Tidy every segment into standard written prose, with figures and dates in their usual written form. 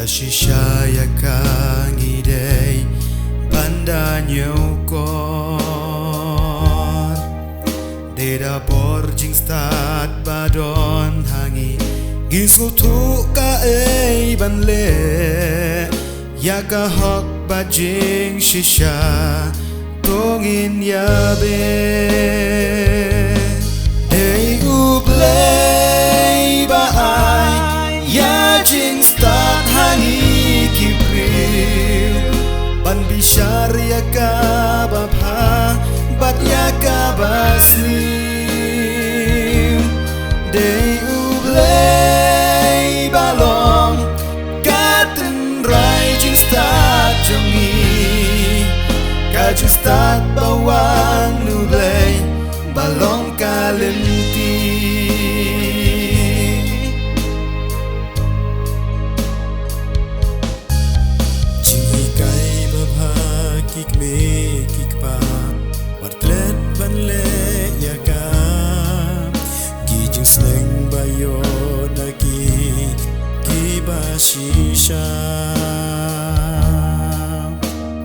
Shisha kangi day pandanya ukor Deda porjing start badon hangi Gisku tuka banle Yaka hok bajing shisha Tongin yabe Hey ublay ba ay Yajing start hangi kibril Ban bishar yaka babha Bat yaka baslim Day ublay balong Katen rajing start jongi Kajing start bawang nublay Balong kalenti Kikme kikpa Wartlet banle yaka Gijing sleng bayo naki Kibashisha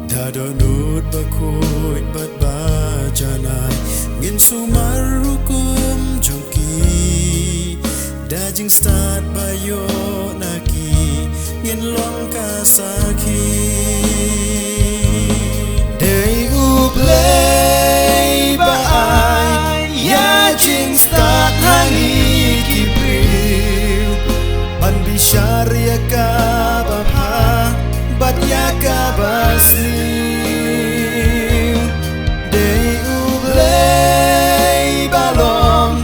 Dadonut bakuit bat bajanay Ngin sumarukum jongki Dajing start bayo naki Ngin long kasaki Ublay ba ay Yajing start hangi kibril Ban bishar yaka babha Bat yaka baslim Day ublay balong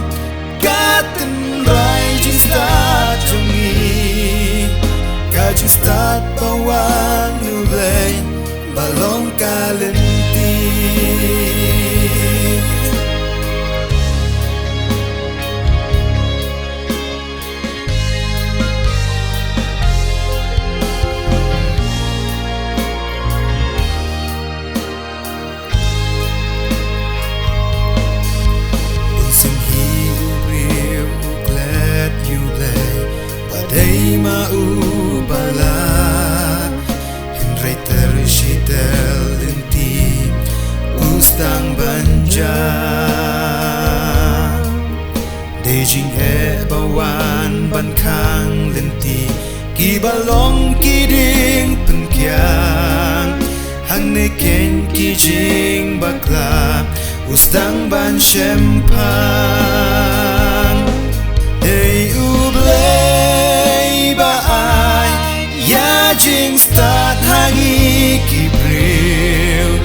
Katen rajing start jongi Kajing start bawang nublay Balong kalenti Unsing hiu briu uklet yublay Padai maubalat Hindray tershitel lenti Ustang banja Dejing he bawan ban kang lenti Kibalong kiding penkyang Hang neken kijing bakla Ustang ban syempang Day ublay ba ay Yajing start hangi kibril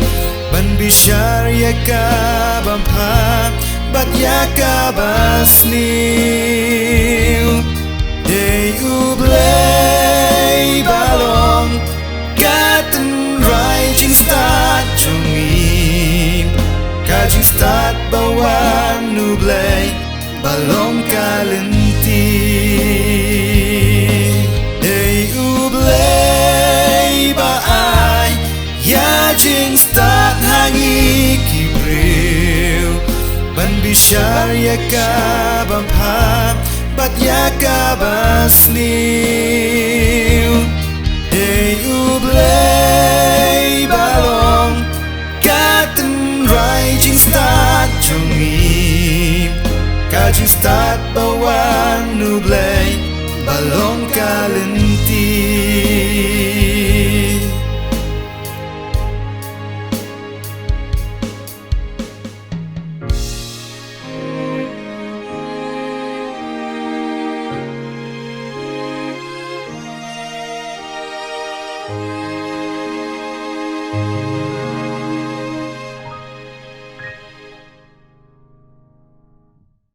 Ban bishar yaka bampa Bat yaka basnil Day ublay balong Katen rajing start jongi Kajing start bawang nublay Balong kalenti Day ublay ba ay Yajing start hangi kibril Ban bishar yaka bampa Bat yaka basnil Day ublay balong Katen rajing start jongi Kajing start bawang nublay Balong kalenti